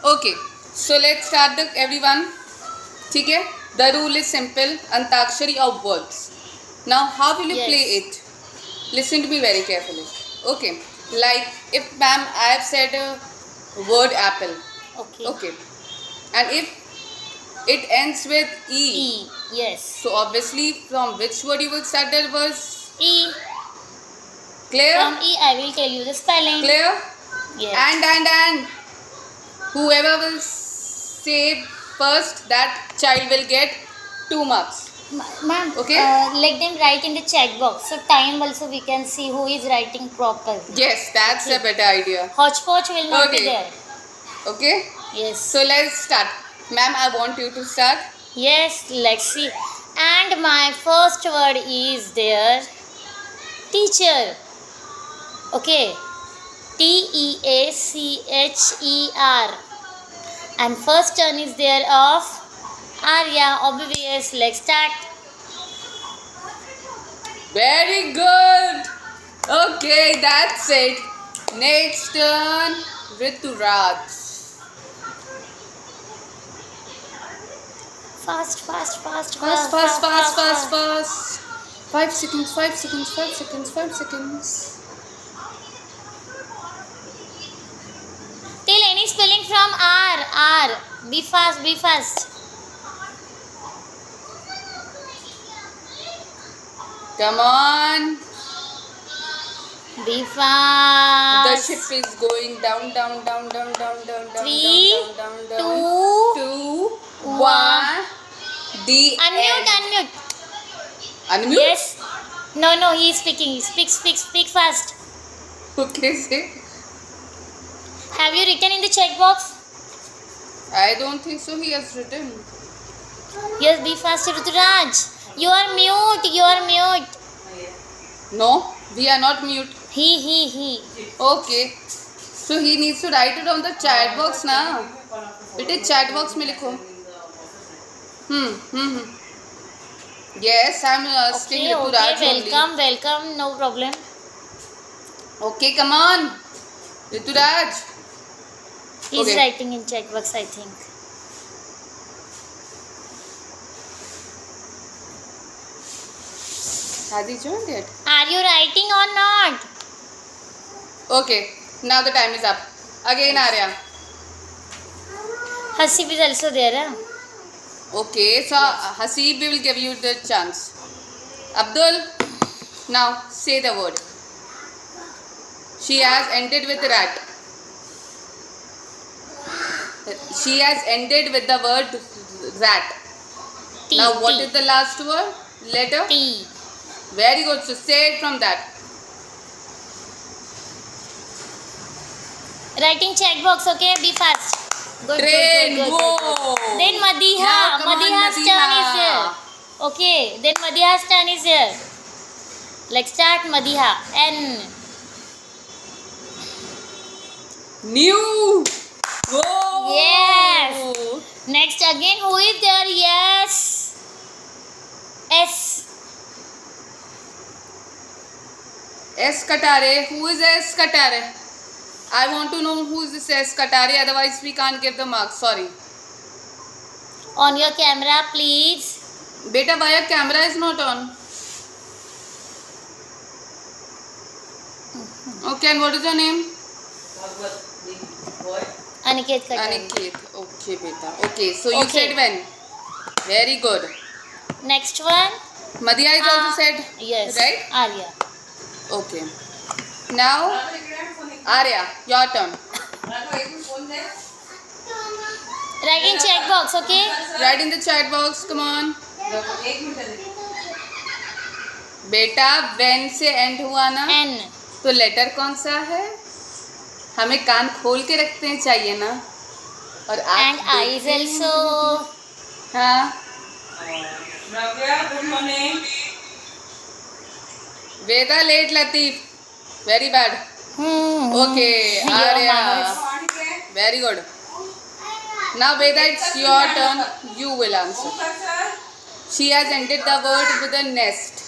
Okay, so let's start everyone. ठीक है? The rule is simple. Antakshari of words. Now, how will you play Yes. it? Listen to me very carefully. Okay, like if ma'am I have said a word apple. Okay. Okay, and if it ends with E, E. Yes. so obviously from which word you will start that verse? E. Clear? From E, I will tell you the spelling. Clear? Yes. And whoever will say first, that child will get 2 marks. Ma'am, Okay. let them write in the chat box. So time also we can see who is writing proper. Yes, that's Okay. a better idea. Hodgepodge will not be Okay. there. Okay, Yes. so let's start. Ma'am, I want you to start. Yes, let's see. And my first word is there. Teacher. Okay. Teacher. And first turn is there of Arya. Obvious. Let's start. Very good. Okay, that's it. Next turn, Rituraj. Fast. Fast. 5 seconds. Tell any spelling from R. Be fast. Come on. Be fast. The ship is going down. 3, 2, 2, 1. The Unmute. end. Unmute? Yes. No, he is speaking. Speak fast. Okay, say. Have you written in the check box? I don't think so. He has written. Yes, be fast, Ruturaj. You are mute. No, we are not mute. He. Okay. So he needs to write it on the chat box now. बेटे chat box में लिखो. Yes, I'm asking Rituraj only. Welcome. No problem. Okay, come on. Rituraj. He is Okay. writing in check box, I think. Has he joined yet? Are you writing or not? Okay. Now the time is up. Again, Arya. Hasib is also there. Huh? Okay, so Hasib will give you the chance. Abdul, now say the word. She has ended with rat. She has ended with the word rat. T. Now what T. is the last word? Letter? T. Very good. So say it from that. Writing check box, okay? Be fast. Good. Train. Whoa. Then Madiha. Now, come on, Madiha's turn is Madiha. here. Okay. Then Madiha's turn is here. Let's start Madiha. N. New. Whoa. Yes. Next again, who is there? Yes. S. S Katare. Who is S Katare? I want to know who is this S Katare. Otherwise, we can't get the marks. Sorry. On your camera, please. Beta, why your camera is not on? Okay, and what is your name? Aniket Katari. Aniket. Okay, beta. Okay, so you Okay. said when? Very good. Next one. Madhya is also said. Yes. Right? Arya. Okay. Now, Arya, your turn. Write in check box, okay? Write in the chat box. Come on. बेटा when से end हुआ ना N. तो letter कौन सा है? हमें कान खोल के रखते चाहिए ना. और आप And I is also. हाँ. Good morning. Veda late Latif. Very bad. Okay, Your Arya. manners. Very good. Now Veda, it's your turn. You will answer. She has ended the word with a nest.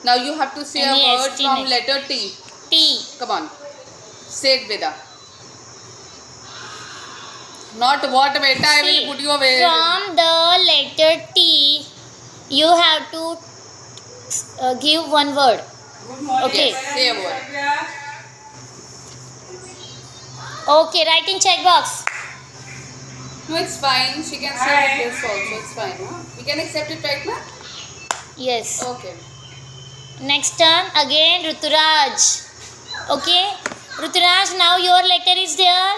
Now you have to say a Yes, word T from next. letter T. T. Come on. Say it, Veda. Not what, beta. I will See, put you away. from the letter T, you have to give one word. Good morning. Okay. Yes, say a word. Okay, write in check box. No, it's fine. She can say Hi. like this also. It's fine. Huh? We can accept it right now? Yes. Okay. Next turn again Ruturaj. Okay. Ruturaj, now your letter is there.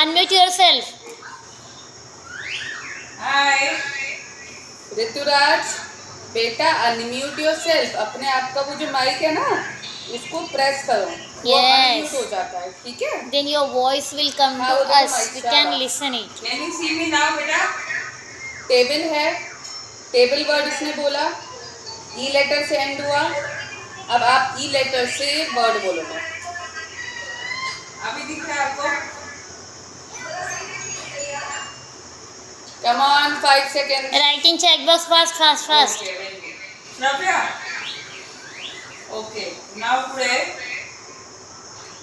Unmute yourself. Hi. Rituraj बेटा unmute yourself. अपने आप का वो जो mic है ना उसको press करो. वो Yes. अनम्यूट हो जाता है. ठीक है. Then your voice will come हाँ, to वो देखो us. mic We से आ can रहा. listen it. Can you see me now, beta? Table है. टेबल वर्ड उसने बोला. ई लेटर से एंड हुआ. अब आप ई लेटर से वर्ड बोलोगे. अभी दिख रहा है आपको? Come on 5 seconds. Write in check box fast, fast, fast. Okay, very good. Shravya? Okay. Now today,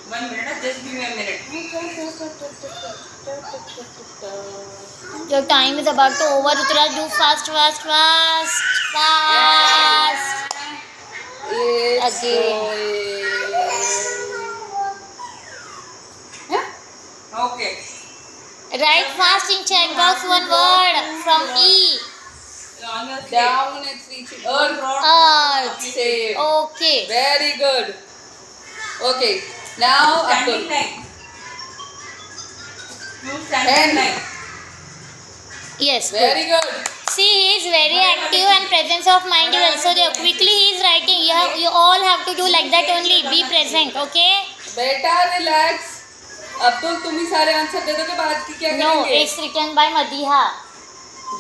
1 minute. Just give me a minute. Your time is about to over. Ruturaj, do fast, fast, fast, fast. It's Again. Yeah? Okay. Write fast in check box one word from E. On your slate. Down it's reaching. Earth. Earth. Same. Okay. Very good. Okay. Now Standing Abdul. line. You standing line. Yes. Very Good. good. See, he is very active and presence of mind is also there. Quickly he is writing. You all have to do like that only. Be present. Okay. बेटा relax. Abdul तुम ही सारे answer दे दोगे. बाद की क्या No, करेंगे? it's written by Madiha.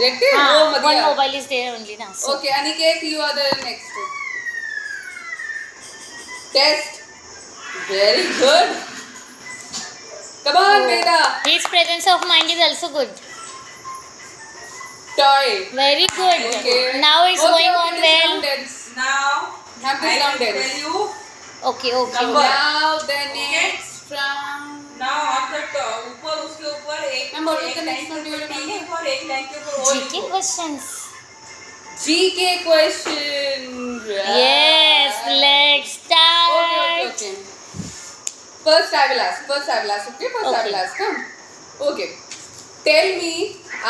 देखते हैं. हाँ, वो one मदिया. mobile is there only now. So. Okay, Aniket, you are the next. Test. Very good. Come on, beta. His presence of mind is also good. Toy. Very good. Okay. Now it's Okay, going okay, on this well. round ends. Now, Have this I round will ends. tell you. Okay, okay. Number. Now the next round. Now on the top, ऊपर उसके ऊपर एक Ma'am, what was एक the next line one के you ऊपर were T doing? और एक line के ऊपर O GK लिखो. questions. GK question. Yes, let's Okay, start. okay. First I will ask. Okay, first I will Okay. ask. Come. Okay. Tell me,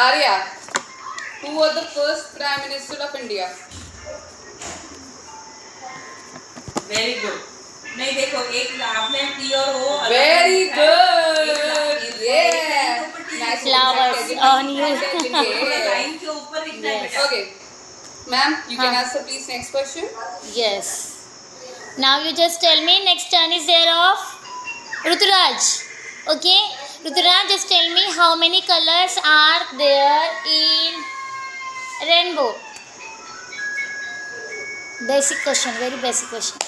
Arya, who was the first Prime Minister of India? Very good. नहीं देखो एक आपने T और O अलग Very लिखा है. good. एक Yeah. line के ऊपर T Nice. लिखो. Flowers on you. पूरा Okay. लाइन के ऊपर लिखना है बेटा. Okay. Ma'am, you can हाँ. answer please next question. Yes. Now you just tell me next turn is there of Ruturaj. Okay? Ruturaj, just tell me how many colors are there in rainbow. Basic question, very basic question.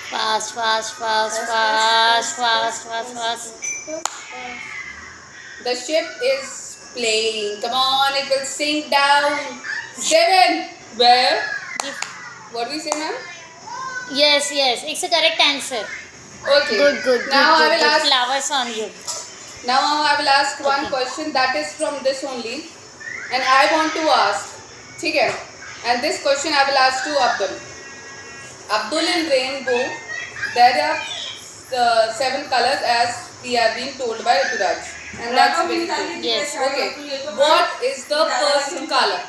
Fast, fast, fast, fast, fast, fast, fast. The ship is playing. Come on, it will sink down. 7. Where? Give- What do we say, ma'am? Yes, yes, it's a correct answer. Okay. Good, good, good, Now I good, will good. ask. Flowers on you. Now I will ask one Okay. question that is from this only, and I want to ask. ठीक है? And this question I will ask to Abdul. Abdul, in rainbow, there are 7 colors as we have been told by Ruturaj, and that's very good. Yes. Okay. What is the first color?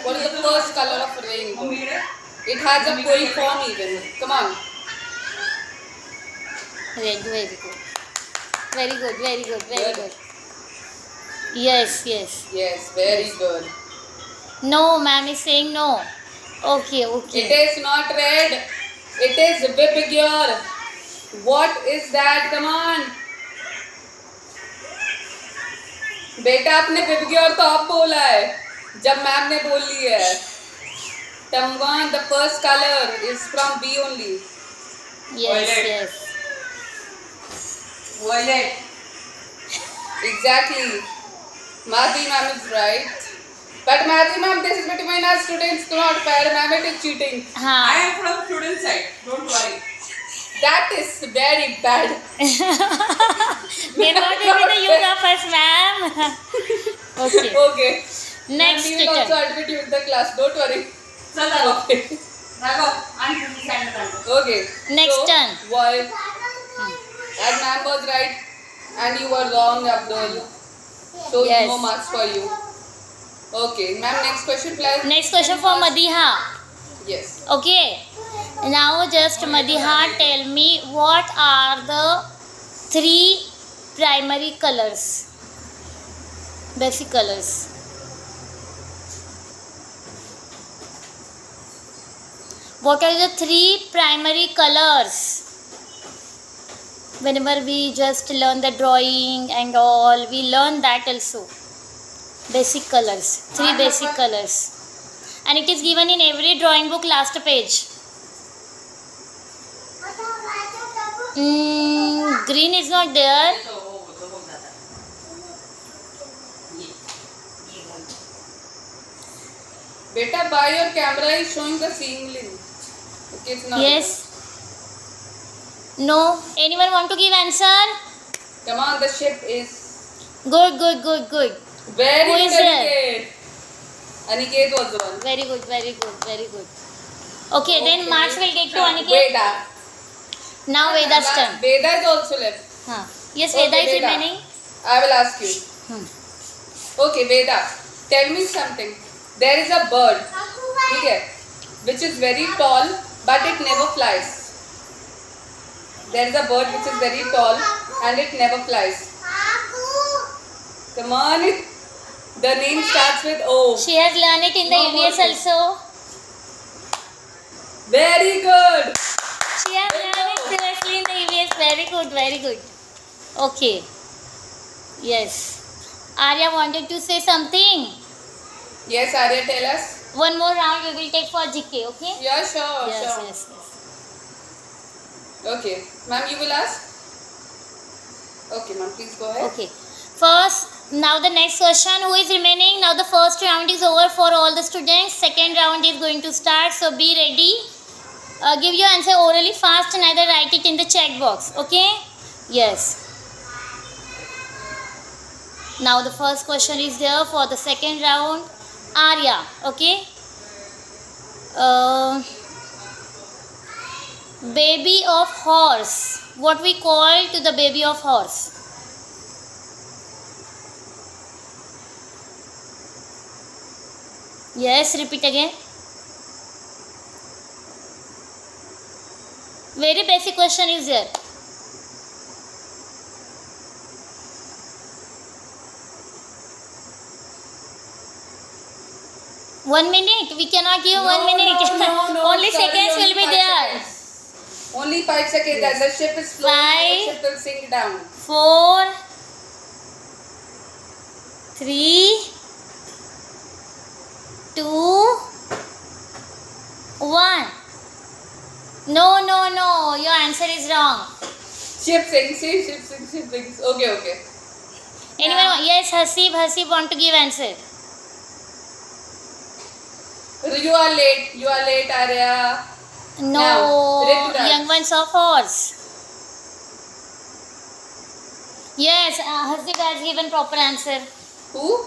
What is the first color of rainbow? It has a full form even. Come on. Very good, very good. Very good, very good, very Good. good. Yes, yes. Yes, very good. No, ma'am is saying no. Okay, okay. It is not red. It is Vibgyor. What is that? Come on. बेटा आपने Vibgyor तो अब बोला है जब ma'am ने बोल ली है. Tamwan, the first color is from B only. Yes, Violet. yes. Violet. Exactly. Madhi ma'am is right. But Madhi ma'am, this is between us students. Do not fair. Ma'am, it is cheating. I हाँ. am from student side. Don't worry. That is very bad. May not be the use of us, ma'am. Okay. Okay. Next We will also turn. admit you in the class. Don't worry. चल Raghav Okay. Raghav आणि तुम्ही send काढ Okay. Next so, turn. Boy. And ma'am was right. And you were wrong, Abdul. So Yes. no marks for you. Okay. Ma'am, next question, please. Next question for Madiha. Yes. Okay. Now just Madiha, tell me what are the 3 primary colors? Basic colors. What are the 3 primary colors? Whenever we just learn the drawing and all, we learn that also. Basic colors. 3 basic colors. And it is given in every drawing book last page. Green is not there. तो बघ दादा ये घाल. Beta, by your camera is showing the seeing link. Okay, it's not. Yes. No. Anyone want to give answer? Come on, the ship is Good, good, good, good. very Who good. is there? Aniket. Aniket was the one. Very good, very good, very good. Okay, then Okay. marks will get to Aniket. Veda. Now Veda's turn. Veda is also left. Huh. Yes, Okay, Veda is Veda. remaining. I will ask you. Hmm. Okay, Veda, tell me something. There is a bird, okay, which is very tall, but it never flies. There is a bird which is very tall and it never flies. Come on, the name starts with O. She has learned it in the No more EVS things. also. Very good. She has learned it seriously in the EVS. Very good, very good. Okay. Yes. Arya wanted to say something. Yes, Arya, tell us. One more round we will take for GK, okay? Yeah, sure, Yes, sure. yes, yes. Okay, ma'am, you will ask. Okay, ma'am, please go ahead. Okay. First, now the next question. Who is remaining? Now the first round is over for all the students. Second round is going to start. So be ready. Give your answer orally fast and either write it in the chat box. Okay? Yes. Now the first question is there for the second round. Arya. Okay? Baby of horse. What we call to the baby of horse? Yes, repeat again. Very basic question is there. One minute. We cannot give 1 minute. Only sorry, seconds will be 5 there. seconds. Only 5 seconds and the ship is flowing and the ship will sink down. 4, 3, 2, 1. No. Your answer is wrong. Ship sinks, ship sinks. Okay. Anyone? Yes, Hasib want to give answer. You are late, Arya. No, Now, Rituraj. young ones of horse. Yes, Hasib has given proper answer. Who?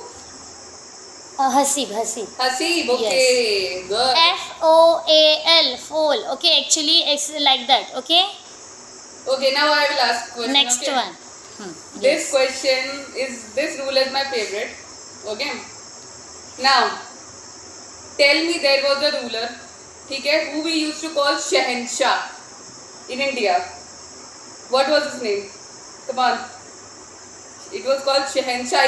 Hasib. Hasib, okay. Good. FOAL, foal. Okay, actually it's like that. Okay. Okay, now I will ask question. Next okay? one. This this rule is my favorite. Okay. Now, tell me there was a ruler, okay, who we used to call Shahenshah in India. What was his name? Come on. It was called Shahenshah.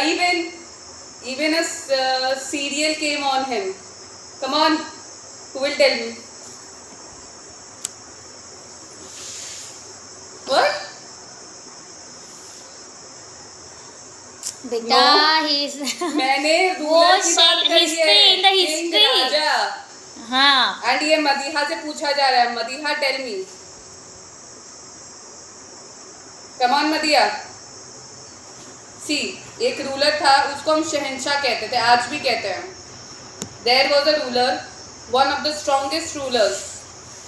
Even a serial came on him. Come on. Who will tell me? What? Beta, No. he is. मैंने वो ruler की बात करी history है. in the King history. राजा. हाँ. And ये मदीहा से पूछा जा रहा है. Madiha, tell me. Come on Madiha. See, एक रूलर था, उसको हम शहंशाह कहते थे, आज भी कहते हैं. There was a ruler, one of the strongest rulers,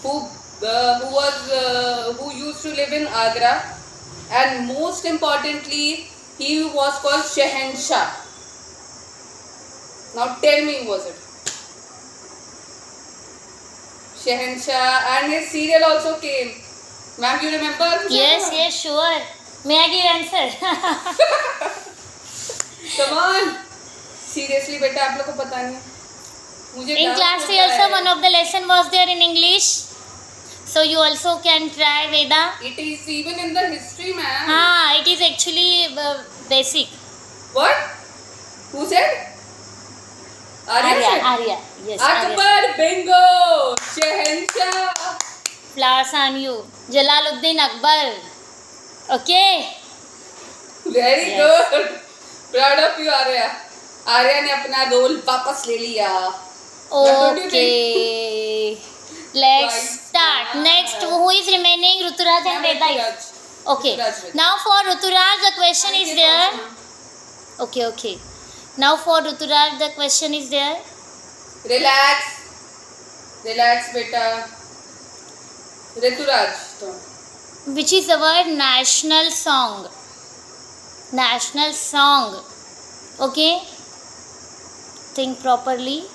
who who used to live in Agra, and most importantly, he was called Shahenshah. Now tell me, who was it? Shahenshah, and his serial also came. Ma'am, you remember? Yes, yes, sure. May I give answer? Come on. Seriously, बेटा आप लोग को पता नहीं है. मुझे In doubt class 3 होता also है. one of the lesson was there in English. So you also can try Veda. It is even in the history, ma'am. हाँ, it is actually basic. What? Who said? Arya said? Arya. Yes, Arya. Akbar, bingo. Shahenshah. Flowers on you. Jalaluddin Akbar. Okay. Very Yes. good. Proud of you, Arya. Arya ने अपना role वापस ले लिया. What don't you think? Okay. Let's Right. start. Next, who is remaining? Ruturaj and Veda. Ruturaj. Okay. Ruturaj, Veda. Now for Ruturaj, the question is there. Okay, okay. Now for Ruturaj, the question is there. Relax. Relax, beta. Ruturaj. Which is the word national song? National song. Okay. Think properly.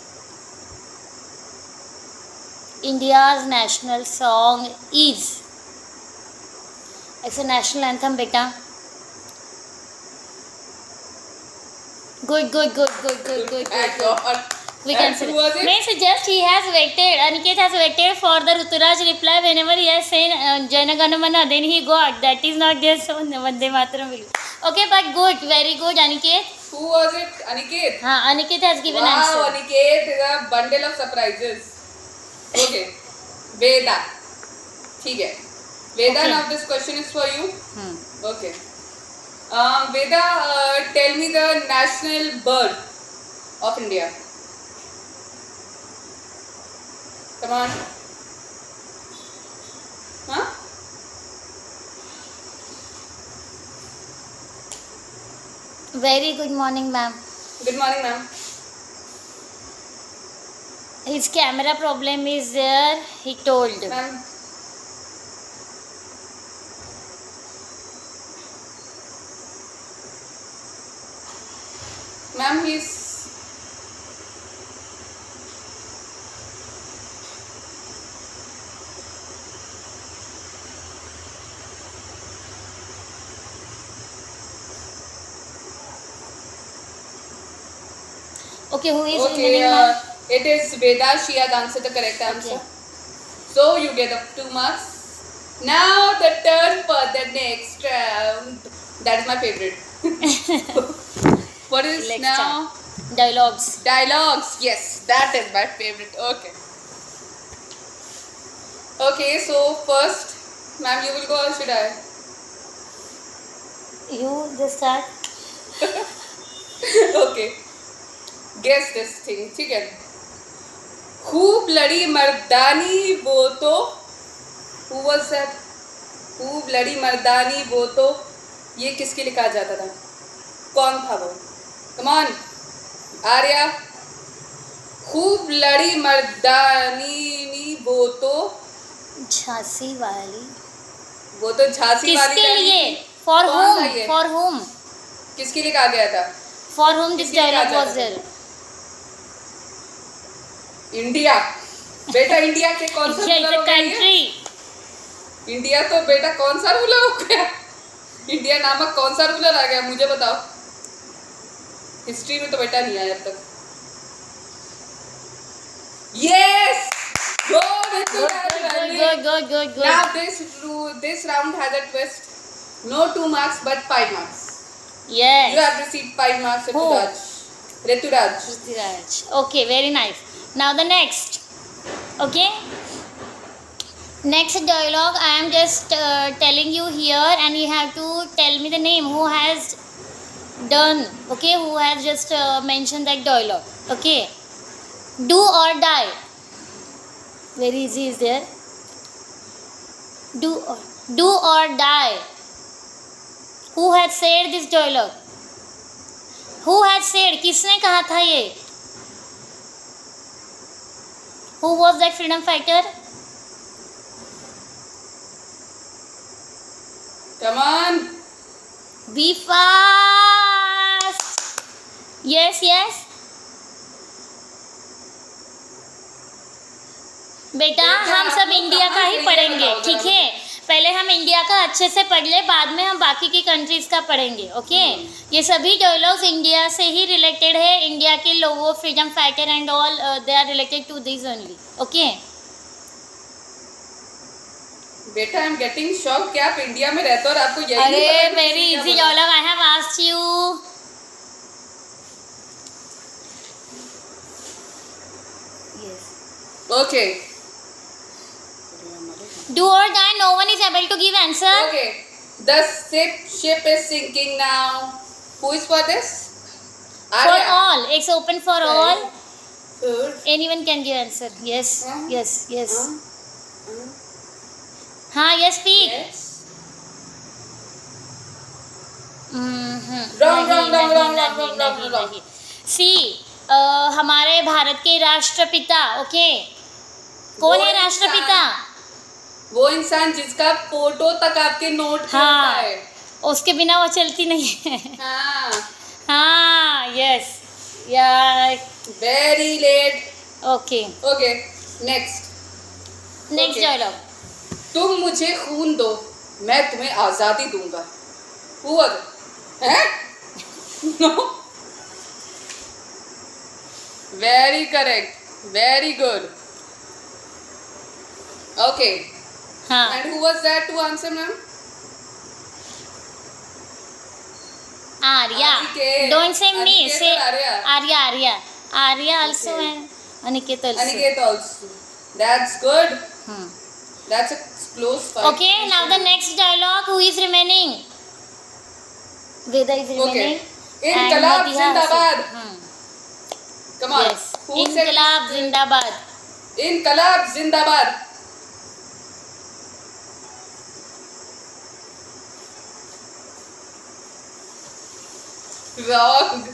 India's national song is. It's a national anthem, beta. Good, good, good, good, good, good, Thank good. God. We can And say who was it? means just he has waited. Aniket has waited for the Ruturaj reply whenever he has said Jana Gana Mana, then he got. That is not there, so Vande Mataram will. Okay, but good, very good, Aniket. Who was it? Aniket. Aniket has given Wow, answer. Aniket is a bundle of surprises. Okay. Veda. ठीक है. Veda, Okay. now this question is for you. Okay. Hmm. Veda, tell me the national bird of India. Come on. Huh? Very good morning, ma'am. Good morning, ma'am. His camera problem is there, he told. Ma'am. Ma'am, he's. Okay, who is Okay, remaining, ma'am? it is Veda. She has answered the correct answer. Okay. So you get up 2 marks. Now the turn for the next round. That is my favorite. What is Let's now? start. Dialogues. Dialogues. Yes, that is my favorite. Okay. Okay, so first, ma'am, you will go or should I? You just start. Okay. Guess this thing. ठीक है. खूब लड़ी मर्दानी वो तो. Who was that? खूब लड़ी मर्दानी वो तो. ये किसके लिए कहा जाता था? कौन था वो? Come on. आर्या. खूब लड़ी मर्दानी वो तो. झांसी वाली. वो तो झांसी वाली किसके रानी लिए? थी. For कौन था whom? ये? For whom? किसके लिए कहा गया था? For whom this किसके लिए कहा dialogue जाता was था? there? इंडिया. बेटा इंडिया के कौन सा India is रूलर a हो गया ये? country. इंडिया तो बेटा कौन सा रूलर हो गया? इंडिया नामक कौन सा रूलर आ गया मुझे बताओ. हिस्ट्री में तो बेटा नहीं आया अब तक. Yes. Good, good, good. Now this round has a twist. No 2 marks but 5 marks. You Yes. have received 5 marks. Who? Rituraj. Ruturaj. Okay, very nice. Now the next. Okay. Next dialogue I am just telling you here and you have to tell me the name who has done. Okay, who has just mentioned that dialogue. Okay. Do or die. Very easy is there. Do or die. Who had said this dialogue? Who had said? किसने कहा था ये? Who was that freedom fighter? Come on. Be fast. Yes, yes. बेटा हम सब India का ही पढ़ेंगे, ठीक है? पहले हम इंडिया का अच्छे से पढ़ ले, बाद में हम बाकी की कंट्रीज का पढ़ेंगे, ओके? ये सभी डायलॉग्स इंडिया से ही रिलेटेड है. इंडिया के लोगों, freedom fighter and all, they are related to this only, okay? बेटा आई एम गेटिंग शॉक कि आप इंडिया में रहते हो और आपको यही नहीं अरे पता कि वेरी किसने क्या इजी बोला। Dialogue I have asked you. Okay. Do or die, no one is able to give answer. Okay. The ship is sinking now. Who is for this? For all, it's open for all. Good. Anyone can give answer. Yes, Huh? yes, yes. Huh? हाँ, yes, speak. Yes. Mm-hmm. Wrong, नहीं, wrong, नहीं, wrong, नहीं, wrong, wrong, नहीं, wrong. नहीं. See, हमारे भारत के राष्ट्रपिता, okay? कौन है राष्ट्रपिता? वो इंसान जिसका फोटो तक आपके नोट पे होता हाँ, है. उसके बिना वो चलती नहीं है. हाँ. हाँ, yes, yeah, Very late. okay. Okay. Next. Next Okay. dialogue. तुम मुझे खून दो, मैं तुम्हें आजादी दूंगा. Who was it? हैं? No. Very correct. Very good. Okay. हाँ. And who was that to answer, ma'am? Arya. Aniket. Don't say me. Aniket Say or Arya? Arya. Arya. Arya also Okay. है. Aniket also. Aniket also. That's good. Hmm. That's a close fight. Okay. Now the next dialogue. Who is remaining? Veda is remaining. Okay. And Inqilab Madiha also. Zindabad. Hmm. Come on. Yes. Who said Inqilab this? Zindabad. Inqilab Zindabad. Wrong.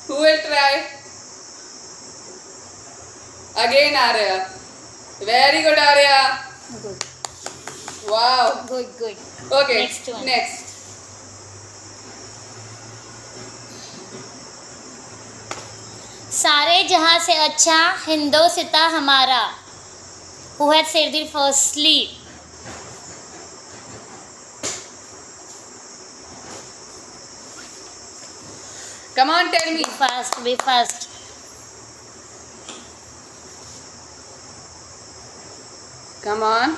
Who will try? Again Arya. Very good Arya. Good. Wow. Good. Good. Okay. Next one. Next. सारे जहाँ से अच्छा हिंदोसिता हमारा. Who had said it firstly? Come on, tell me. Be fast. Be fast. Come on.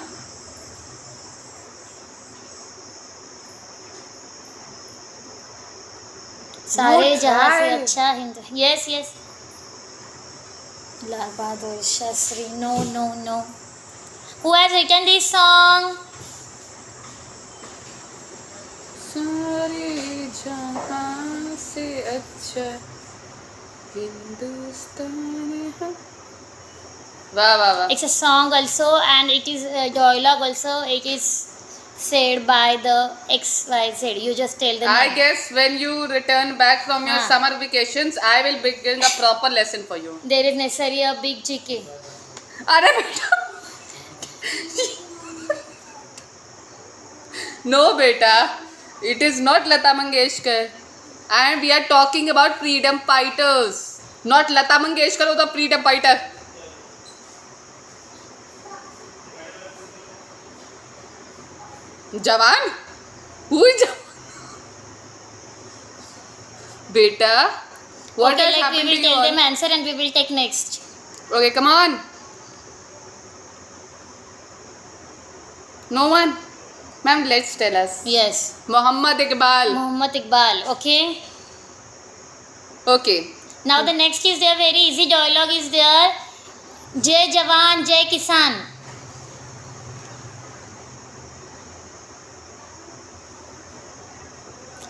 सारे No जहाँ से try. अच्छा Hindu. Yes, yes. Lal Bahadur Shastri. No, no, no. Who has written this song? सारे जहां से अच्छा हिंदुस्तान है. वाह वाह वाह. It's a song also, and it is a dialogue also. It is said by the XYZ. You just tell the I name. guess when you return back from your हाँ. summer vacations, I will begin a proper lesson for you. There is necessary a big GK. अरे बेटा. No beta, it is not Lata Mangeshkar, and we are talking about freedom fighters, not Lata Mangeshkar or the freedom fighter. Jawan? Who is Jawan? Beta, what Okay, has like we happened will to you tell all? them answer and we will take next. Okay, come on. No one? Ma'am, let's tell us. Yes. Muhammad Iqbal. Muhammad Iqbal. Okay. Okay. Now the next is there. Very easy dialogue is there. Jai Jawan, Jai Kisan.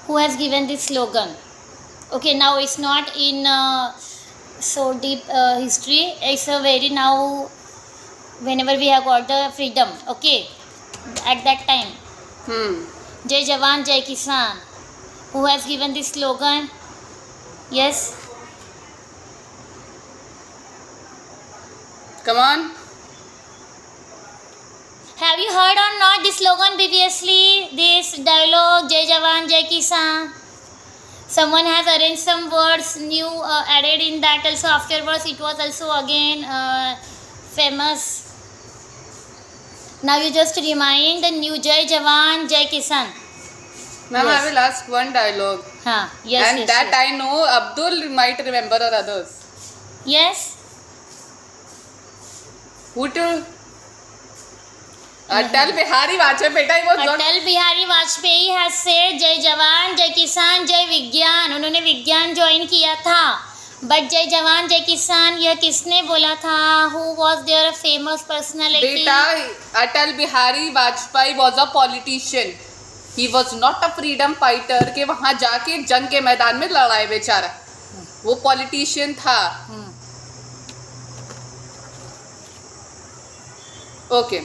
Who has given this slogan? Okay, now it's not in so deep history. It's a very now whenever we have got the freedom. Okay, at that time. Jai Jawan, Jai Kisan. Who has given this slogan? Yes. Come on. Have you heard or not this slogan previously? This dialogue, Jai Jawan, Jai Kisan. Someone has arranged some words new added in that also. Afterwards, it was also again famous. Now you just remind the new Jai Jawan, Jai Kisan. Ma'am, Yes. I will ask one dialogue. हाँ, yes, And yes, that yes. I know Abdul might remember or others. Yes. Who to? Atal Bihari Vajpayee बेटा, वो Atal Bihari Vajpayee has said जय जवान जय किसान जय विज्ञान. उन्होंने विज्ञान ज्वाइन किया था. बट जय जवान जय किसान यह किसने बोला था? Who was their famous personality? बेटा, Atal Bihari Vajpayee was a politician. He was not a freedom fighter के वहाँ जाके जंग के मैदान में लड़ाए बेचारा. वो पॉलिटिशियन था. Okay,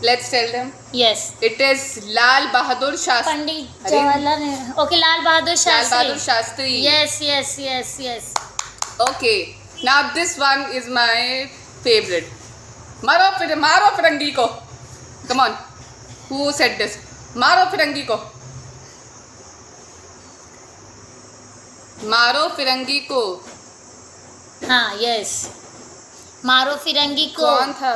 let's tell them. Yes. It is Lal Bahadur Shastri. Pandit अरे, Jawaharlal Nehru. Okay, Lal Bahadur Lal Shastri. Bahadur Shastri. Yes, yes, yes, yes. Okay, now this one is my favorite. मारो फिरंगी को. Come on. Who said this? मारो फिरंगी को. मारो फिरंगी को. हाँ, yes. मारो फिरंगी को. कौन था?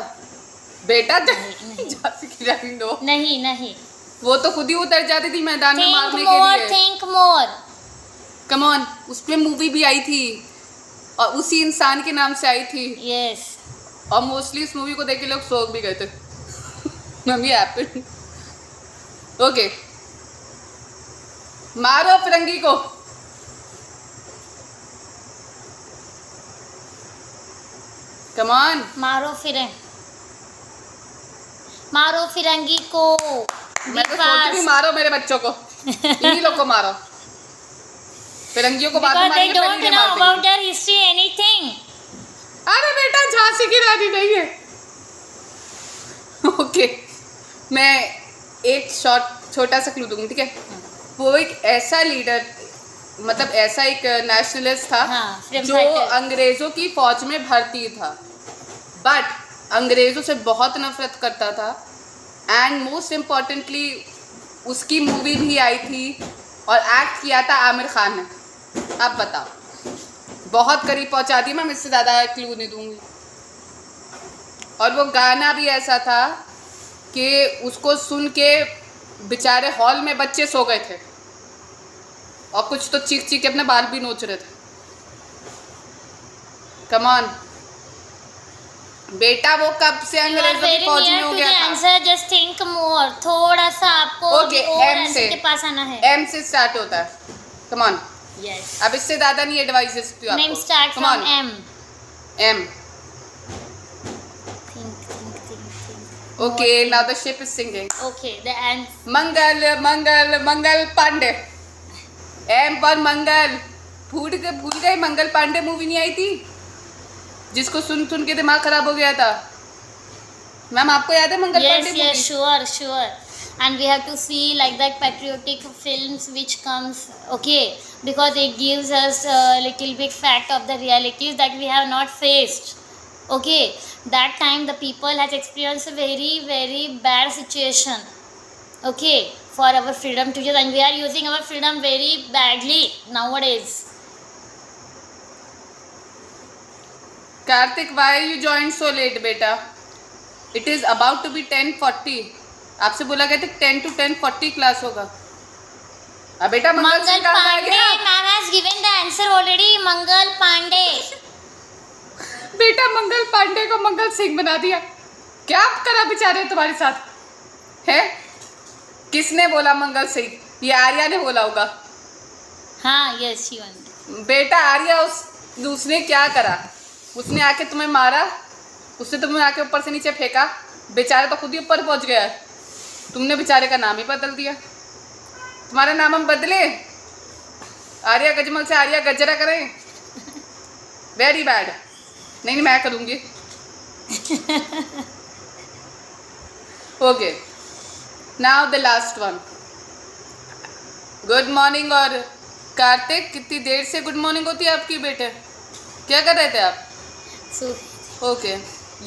बेटा झांसी की रानी नो. नहीं नहीं. वो तो खुद ही उतर जाती थी मैदान में Think मारने more, के लिए. think more. Come on, उस पे मूवी भी आई थी और उसी इंसान के नाम से आई थी. Yes. और मोस्टली इस मूवी को देख के लोग सोच भी गए थे. Mummy happen. ओके, मारो फिरंगी को. Come on. मारो फिरंगी को. मैं तो सोच रही हूँ मारो मेरे बच्चों को. इन्हीं लोग को मारो. फिरंगियों को बाद में Because they मारेंगे, पहले don't इन्हें know मार about देंगे. their history anything. अरे बेटा, झांसी की रानी नहीं है. ओके, मैं एक छोटा सा क्लू दूंगी, ठीक है. वो एक ऐसा लीडर, मतलब ऐसा एक नेशनलिस्ट था. हाँ, freedom जो fighter. अंग्रेजों की फौज में भर्ती था, बट अंग्रेजों से बहुत नफरत करता था. एंड मोस्ट इम्पॉर्टेंटली उसकी मूवी भी आई थी और एक्ट किया था आमिर खान ने. अब बताओ. बहुत करीब पहुंचा दी. मैं इससे ज़्यादा क्लू नहीं दूंगी. और वो गाना भी ऐसा था कि उसको सुन के बेचारे हॉल में बच्चे सो गए थे और कुछ तो चीख चीख के अपने बाल भी नोच रहे थे. कम ऑन बेटा, वो कब से You are अंग्रेजों की very फौज में near हो to गया the था. answer. Just think more. थोड़ा सा आपको Okay, और M आंसर से. के पास आना है. एम से स्टार्ट होता है. Come on. Yes. अब इससे ज़्यादा नहीं एडवाइस देती हूँ Name आपको. start Come from on. M. M. Think. Okay, now the ship is singing. Okay, the answer. Mangal Mangal Mangal Pandey. M पर मंगल. भूल गए मंगल पांडे मूवी नहीं आई थी जिसको सुन सुन के दिमाग खराब हो गया था. मैम, आपको याद है Mangal Yes, Pandey yes, movie? sure. And we have to see like that patriotic films which comes, okay, because it gives us a little bit fact of the realities that we have not faced. Okay, that time the people has experienced a very, very bad situation. Okay, for our freedom to use, and we are using our freedom very badly nowadays. Kartik, why you joined so late बेटा? It is about to be 10:40. आपसे बोला गया था 10 to 10:40 class होगा. अब बेटा मंगल Mangal Singh कहाँ आ Pandey, गया? ma'am has given the answer already. Mangal Pandey. बेटा मंगल पांडे को मंगल सिंह बना दिया. क्या करा बेचारे तुम्हारे साथ है? किसने बोला मंगल सिंह? ये आर्या ने बोला होगा. हाँ, yes, she won. बेटा आर्या, उसने क्या करा? उसने आके तुम्हें मारा, उसने तुम्हें आके ऊपर से नीचे फेंका. बेचारा तो खुद ही ऊपर पहुंच गया है. तुमने बेचारे का नाम ही बदल दिया. तुम्हारा नाम हम बदले, आर्या गजमल से आर्या गजरा करें? Very bad. नहीं, मैं करूँगी. Okay, now the last one. Good morning. और कार्तिक, कितनी देर से गुड मॉर्निंग होती है आपकी बेटे? क्या कर रहे थे आप? So, ओके,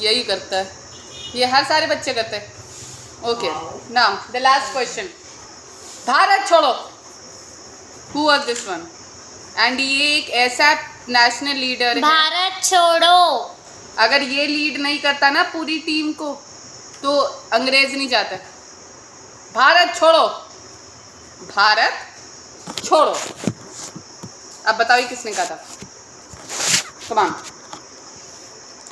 यही करता है ये, हर सारे बच्चे करते हैं. Okay. Now the last question. Bharat छोड़ो. Who was this one? And ये एक ऐसा नेशनल लीडर है. भारत छोड़ो. अगर ये लीड नहीं करता ना पूरी टीम को तो अंग्रेज नहीं जाता. भारत छोड़ो. भारत छोड़ो. अब बताओ ये किसने कहा था? Come on.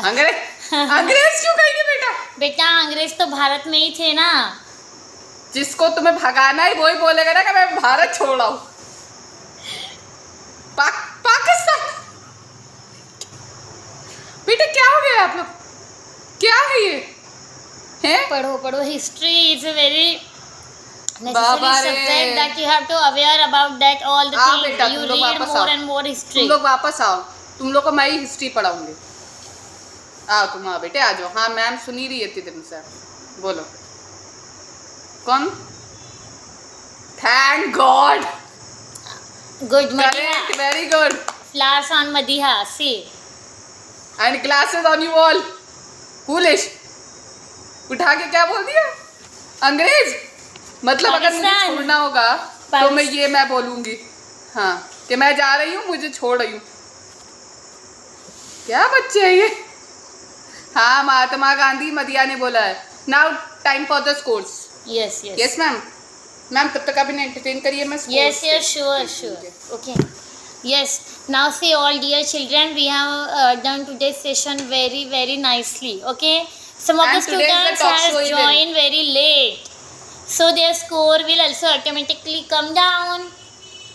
अंग्रेज क्यों कहेंगे बेटा? बेटा अंग्रेज तो भारत में ही थे ना. जिसको तुम्हें भगाना है वही बोलेगा ना कि मैं भारत छोड़ रहा हूँ. पाकिस्तान. बेटा क्या हो गया आप लोग? क्या है ये? हैं? पढ़ो पढ़ो. History is a very Baba necessary रे. subject that you have to aware about that all the हाँ things. बेटा, You तुम लोग read वापस more आओ. and more history. तुम लोग वापस आओ. तुम लोग को मैं ही हिस्ट्री पढ़ाऊंगी. आओ तुम आओ बेटे आ जाओ. हाँ मैम सुन ही रही है इतनी दिन से. बोलो कौन? Thank God. Good correct. Madiha. Very good. Flowers on Madiha. See. And glasses on you all. Foolish. उठा के क्या बोल दिया? अंग्रेज. मतलब अगर मुझे पाकिस्तान. छोड़ना होगा तो मैं बोलूंगी हाँ कि मैं जा रही हूँ, मुझे छोड़ रही हूँ. क्या बच्चे है ये? हाँ महात्मा गांधी मदिया ने बोला है. Now time for the scores. Yes, yes. Yes ma'am. Ma'am तब तक अभी एंटरटेन करिए. मैं Yes, scores yes, sure, sure. Okay. Yes. Now see all dear children, we have done today's session very, very nicely. Okay. Some of And the today's the students talk show has event. joined very late. So their score will also automatically come down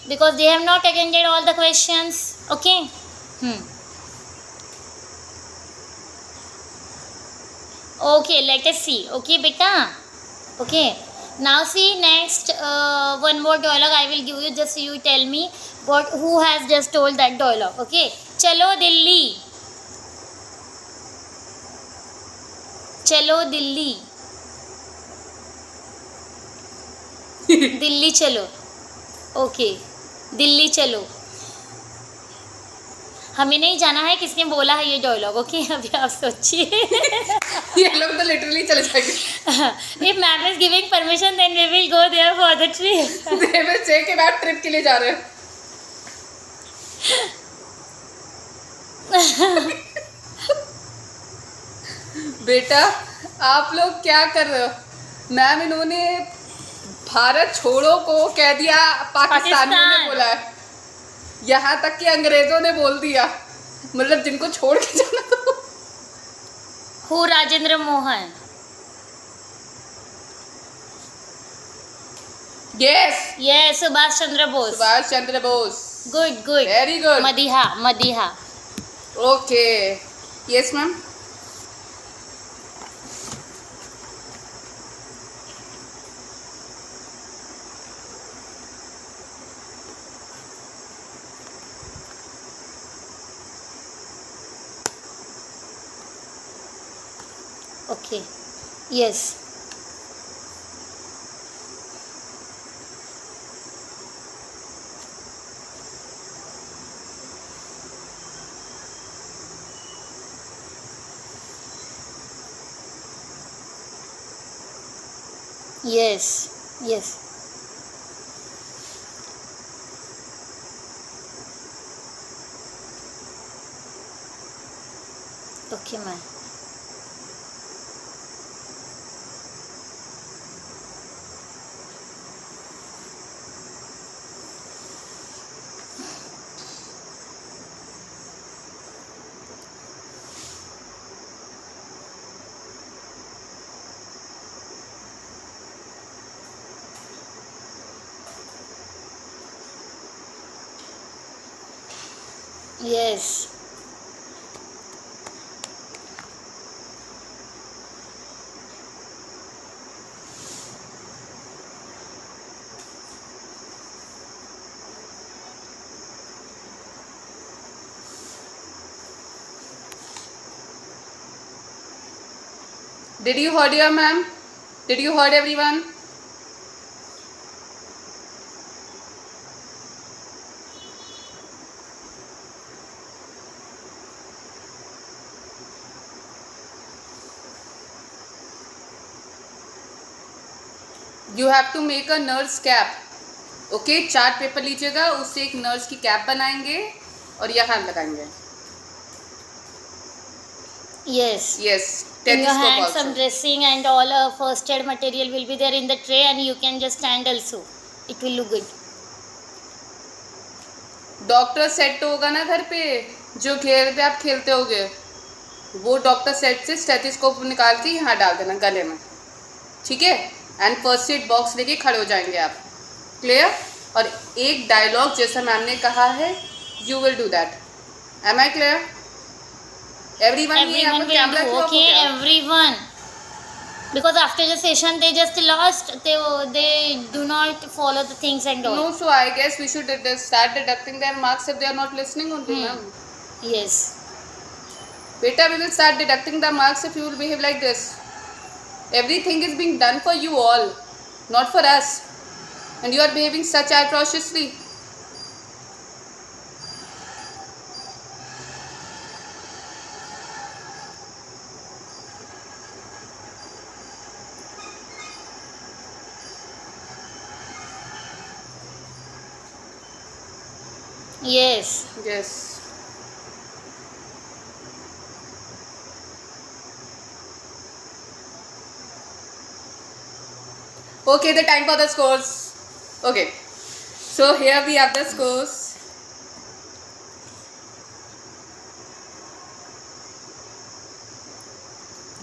because they have not attended all the questions. Okay. Okay, let us see. Okay, beta. Okay. Now see next one more dialogue I will give you. Just you tell me who has just told that dialogue. Okay. Chalo Delhi. चलो दिल्ली. दिल्ली चलो. Okay. Delhi चलो. हमें नहीं जाना है किसने बोला है ये डायलॉग. ओके अभी आप सोचिए. ये लोग तो लिटरली चले जाएंगे. If ma'am is giving permission then we will go there for the trip. They will say कि मैं ट्रिप के लिए जा रहे हैं. बेटा आप लोग क्या कर रहे हो? मैम इन्होंने भारत छोड़ो को कह दिया पाकिस्तानियों ने बोला है. यहाँ तक कि अंग्रेजों ने बोल दिया. मतलब जिनको छोड़ के जाना तो Who Rajendra Mohan. Yes Yes, Subhash Chandra Bose. Subhash Chandra Bose. Good, good. Very good. Madiha, Madiha. Okay. Yes ma'am. Okay. Yes. Yes. Yes. Okay, ma'am. Yes. Did you heard your ma'am? Did you heard everyone? You have to make a nurse cap. Okay, chart paper लीजिएगा, उससे एक nurse की cap बनाएंगे और यहाँ लगाएंगे. Yes. Yes, In your stethoscope hand, also. some dressing and all first aid material will be there in the tray, and you can just stand also. It will look good. Doctor set तो होगा ना घर पे, जो घेर पे आप खेलते होगे, वो डॉक्टर सेट से स्टेथोस्कोप निकाल के यहाँ डाल देना गले में. ठीक है. एंड फर्स्ट एड बॉक्स लेके खड़े हो जाएंगे आप. क्लियर. और एक डायलॉग जैसा मैम ने कहा है, you will do that. Am I clear? Everyone Everyone will do. Okay, everyone. Because after the session they just lost. They do not follow the things and all. No, so I guess we should start deducting their marks if they are not listening only, ma'am. Yes. Beta, we will start deducting the marks if you will behave like this. Everything is being done for you all, not for us. And you are behaving such atrociously. Yes. Yes. Okay, the time for the scores. Okay. So here we have the scores.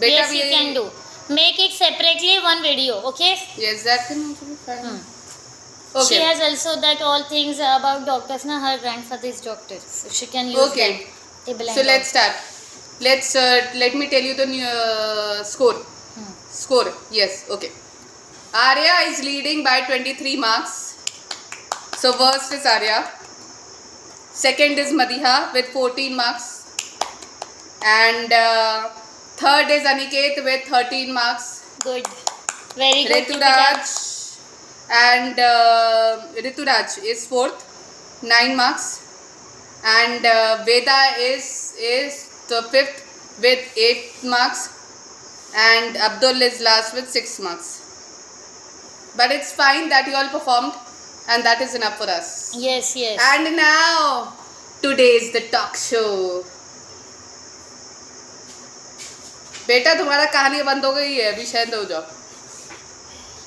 Beta, Yes, you can do. Make it separately one video. Okay. Yes, that can also be fine. She Okay. has also that all things about doctors. Na, her grandfather is doctor, so she can use Okay. that. Table and So all. let's start. Let me tell you the score. Score. Yes. Okay. Arya is leading by 23 marks. So first is Arya. Second is Madiha with 14 marks. And third is Aniket with 13 marks. Good. Very good. Rituraj and Rituraj is fourth, 9 marks. And Veda is the fifth with 8 marks. And Abdul is last with 6 marks. But it's fine that you all performed, and that is enough for us. Yes, yes. And now, today is the talk show. बेटा तुम्हारा कहानी बंद हो गई है, अभी शायद हो जाओ.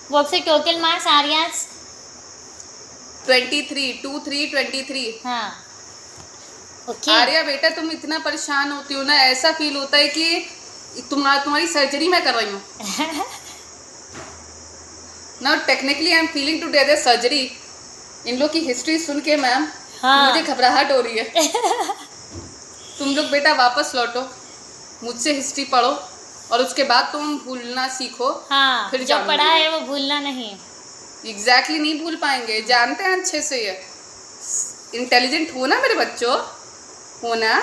What's the total marks, Arya's? 23, 2, 3, 23. हाँ. Okay. आर्या बेटा तुम इतना परेशान होती हो ना, ऐसा फील होता है कि तुम्हारी सर्जरी मैं कर रही हूँ. Now technically I am feeling to do the surgery. इन लोग की हिस्ट्री सुन के मैम हाँ. मुझे घबराहट हो रही है. तुम लोग बेटा वापस लौटो, मुझसे हिस्ट्री पढ़ो और उसके बाद तुम भूलना सीखो. हाँ. फिर जो जानोगे. पढ़ा है वो भूलना नहीं. एग्जैक्टली नहीं भूल पाएंगे, जानते हैं अच्छे से. ये इंटेलिजेंट हो ना मेरे बच्चों, हो ना.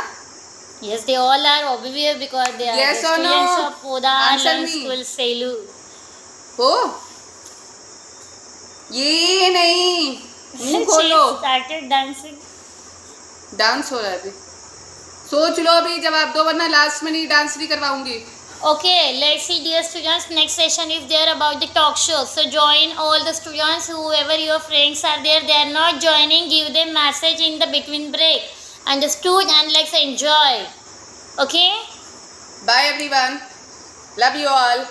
Yes, they all are obvious because they are Yes the or no? students of Poda Answer Learn me. School, Selu. हो ये नहीं, मुंह She खोलो. started dancing. डांस हो रहा है अभी. सोच लो अभी जवाब दो, वरना लास्ट में नहीं डांस नहीं करवाऊंगी. Okay, let's see, dear students. Next session is there about the talk show. So join all the students, whoever your friends are there. They are not joining. Give them message in the between break. Understood? And let's enjoy. Okay? Bye everyone, love you all.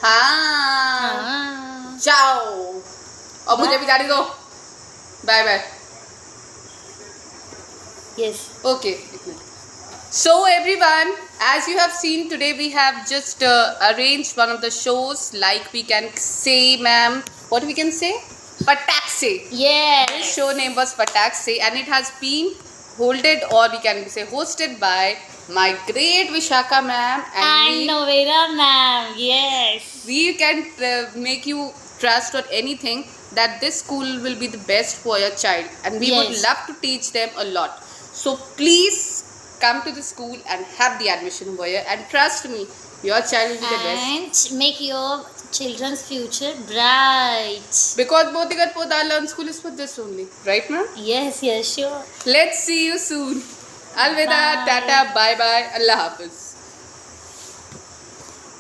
हाँ Ah. जाओ, और मुझे भी जाने दो. Bye bye. Yes. Okay. So everyone, as you have seen today, we have just arranged one of the shows, like we can say, ma'am, what we can say? Pataxe. This Yes. show name was Pataxe, and it has been holded, or we can say hosted by my great Vishaka ma'am, And we, Novera ma'am. Yes. we can make you trust on anything that this school will be the best for your child, and we would Yes. love to teach them a lot. So please come to the school and have the admission over here, and trust me, your child will be the best. And make your children's future bright. Because Bodhigat Poda Learn School is for this only, right ma'am? Yes, yes, sure. Let's see you soon. Alvida, Bye. tata, bye bye, Allah Hafiz.